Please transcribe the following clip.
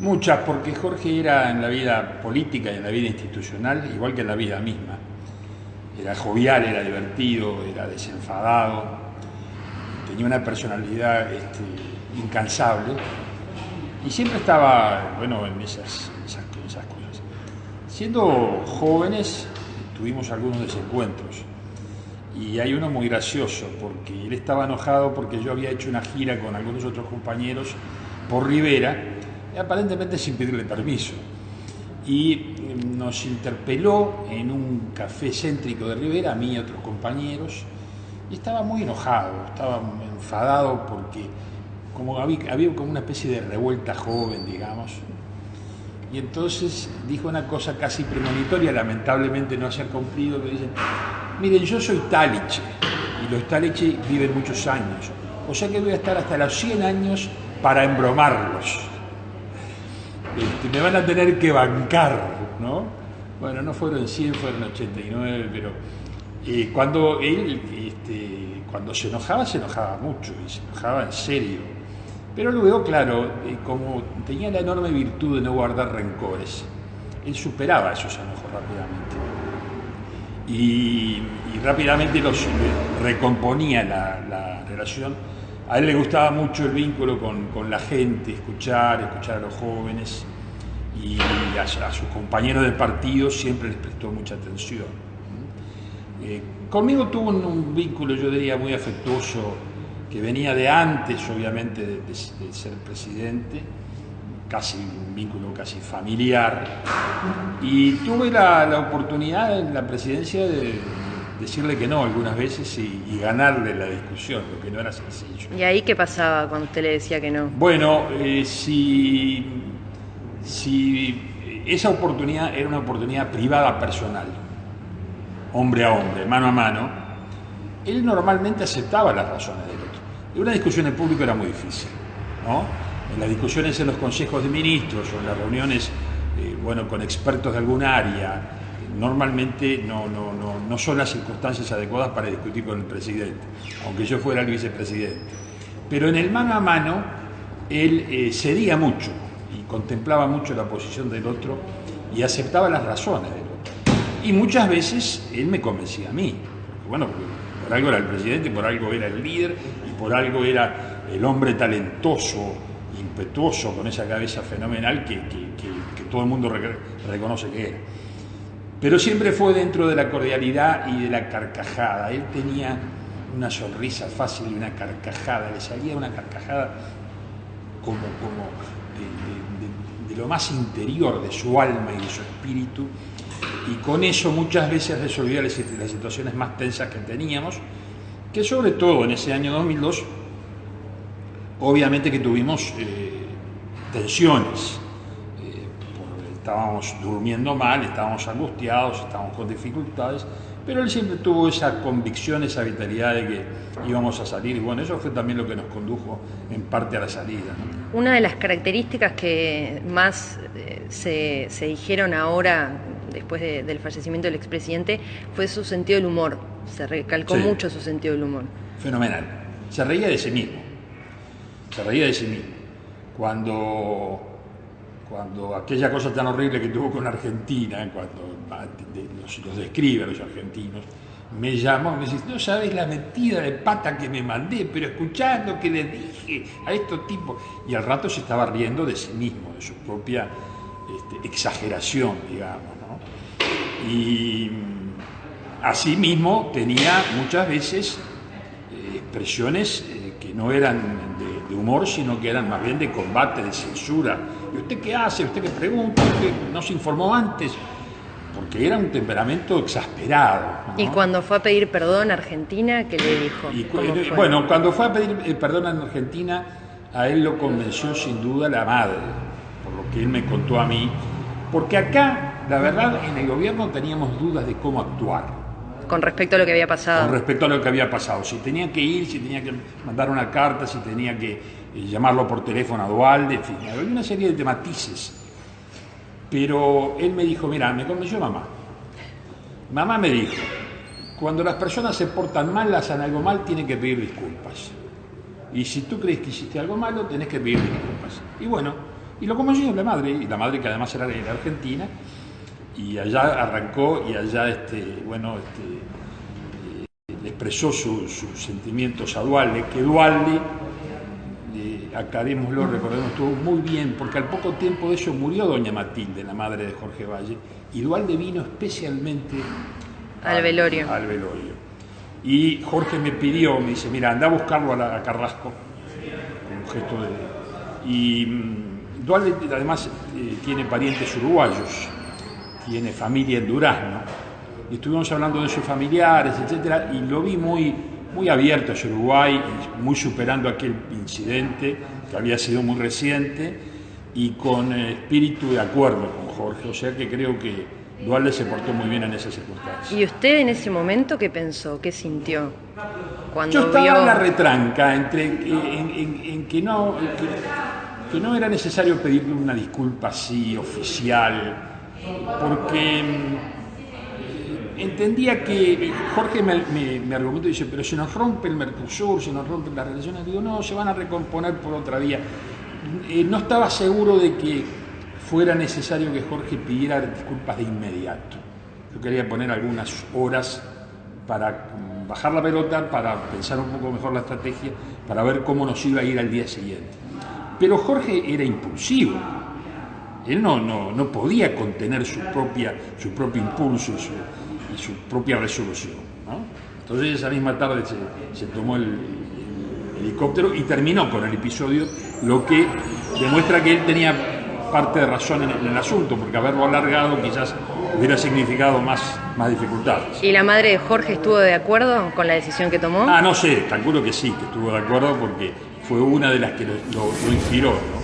Muchas, porque Jorge era en la vida política y en la vida institucional, igual que en la vida misma. Era jovial, era divertido, era desenfadado, tenía una personalidad incansable y siempre estaba, bueno, en esas cosas. Siendo jóvenes tuvimos algunos desencuentros y hay uno muy gracioso, porque él estaba enojado porque yo había hecho una gira con algunos otros compañeros por Rivera, aparentemente sin pedirle permiso, y nos interpeló en un café céntrico de Rivera, a mí y a otros compañeros, y estaba muy enojado, estaba enfadado porque había como una especie de revuelta joven, digamos, y entonces dijo una cosa casi premonitoria, lamentablemente no se ha cumplido, que dice: miren, yo soy Taliche, y los Taliche viven muchos años, o sea que voy a estar hasta los 100 años para embromarlos. Me van a tener que bancar, ¿no? Bueno, no fueron 100, fueron 89, pero cuando él, cuando se enojaba mucho, y se enojaba en serio. Pero luego, claro, como tenía la enorme virtud de no guardar rencores, él superaba esos enojos rápidamente. Y rápidamente los recomponía la relación. A él le gustaba mucho el vínculo con la gente, escuchar a los jóvenes, y a sus compañeros de partido siempre les prestó mucha atención. Conmigo tuvo un vínculo, yo diría, muy afectuoso, que venía de antes, obviamente, de ser presidente, casi un vínculo casi familiar, y tuve la oportunidad en la presidencia de decirle que no algunas veces y ganarle la discusión, lo que no era sencillo. ¿Y ahí qué pasaba cuando usted le decía que no? Bueno, si esa oportunidad era una oportunidad privada, personal, hombre a hombre, mano a mano, él normalmente aceptaba las razones del otro. En una discusión en público era muy difícil, ¿no? En las discusiones en los consejos de ministros o en las reuniones con expertos de algún área, normalmente no son las circunstancias adecuadas para discutir con el presidente, aunque yo fuera el vicepresidente. Pero en el mano a mano, él cedía mucho y contemplaba mucho la posición del otro y aceptaba las razones del otro. Y muchas veces él me convencía a mí. Bueno, por algo era el presidente, por algo era el líder y por algo era el hombre talentoso, impetuoso, con esa cabeza fenomenal que todo el mundo reconoce que era. Pero siempre fue dentro de la cordialidad y de la carcajada. Él tenía una sonrisa fácil y una carcajada, le salía una carcajada como de lo más interior de su alma y de su espíritu, y con eso muchas veces resolvía las situaciones más tensas que teníamos, que sobre todo en ese año 2002, obviamente que tuvimos tensiones. Estábamos durmiendo mal, estábamos angustiados, estábamos con dificultades, pero él siempre tuvo esa convicción, esa vitalidad de que íbamos a salir, y bueno, eso fue también lo que nos condujo en parte a la salida, ¿no? Una de las características que más se dijeron ahora, después del fallecimiento del expresidente, fue su sentido del humor. Se recalcó mucho su sentido del humor. Fenomenal. Se reía de sí mismo. Cuando aquella cosa tan horrible que tuvo con Argentina, cuando los describe a los argentinos, me llamó y me dice: no sabes la metida de pata que me mandé, pero escuchando que le dije a estos tipos. Y al rato se estaba riendo de sí mismo, de su propia exageración, digamos, ¿no? Y así mismo tenía muchas veces expresiones que no eran de humor, sino que eran más bien de combate, de censura. ¿Y usted qué hace? ¿Usted qué pregunta? ¿Usted no se informó antes? Porque era un temperamento exasperado, ¿no? ¿Y cuando fue a pedir perdón a Argentina, qué le dijo? Bueno, cuando fue a pedir perdón a Argentina, a él lo convenció sin duda la madre, por lo que él me contó a mí, porque acá, la verdad, en el gobierno teníamos dudas de cómo actuar. Con respecto a lo que había pasado. Con respecto a lo que había pasado. Si tenía que ir, si tenía que mandar una carta, si tenía que llamarlo por teléfono a Duhalde, en fin, había una serie de matices. Pero él me dijo: mira, me convenció mamá. Mamá me dijo: cuando las personas se portan mal, hacen algo mal, tienen que pedir disculpas. Y si tú crees que hiciste algo malo, tenés que pedir disculpas. Y bueno, Y lo convenció la madre, y la madre que además era argentina, y allá arrancó y allá le expresó sus sentimientos a Duhalde, que Duhalde, aclarémoslo, recordemos, estuvo muy bien, porque al poco tiempo de eso murió doña Matilde, la madre de Jorge Valle, y Duhalde vino especialmente al velorio. Y Jorge me pidió, me dice, mira, anda a buscarlo a Carrasco, con un gesto de... Y Duhalde además tiene parientes uruguayos, tiene familia en Durazno, y estuvimos hablando de sus familiares, etcétera, y lo vi muy abierto hacia Uruguay, muy superando aquel incidente que había sido muy reciente, y con espíritu de acuerdo con Jorge, o sea que creo que Duhalde se portó muy bien en esas circunstancias. ¿Y usted en ese momento qué pensó, qué sintió? Cuando yo estaba vio... en la retranca, en que no era necesario pedirle una disculpa así, oficial, porque entendía que Jorge me argumentó y dice, pero se nos rompe el Mercosur, se nos rompen las relaciones. Digo, no, se van a recomponer por otra vía. No estaba seguro de que fuera necesario que Jorge pidiera disculpas de inmediato. Yo quería poner algunas horas para bajar la pelota, para pensar un poco mejor la estrategia, para ver cómo nos iba a ir al día siguiente. Pero Jorge era impulsivo. Él no podía contener su propio impulso y su propia resolución, ¿no? Entonces esa misma tarde se tomó el helicóptero y terminó con el episodio, lo que demuestra que él tenía parte de razón en el asunto, porque haberlo alargado quizás hubiera significado más dificultades. ¿Y la madre de Jorge estuvo de acuerdo con la decisión que tomó? No sé, calculo que sí, que estuvo de acuerdo porque fue una de las que lo inspiró.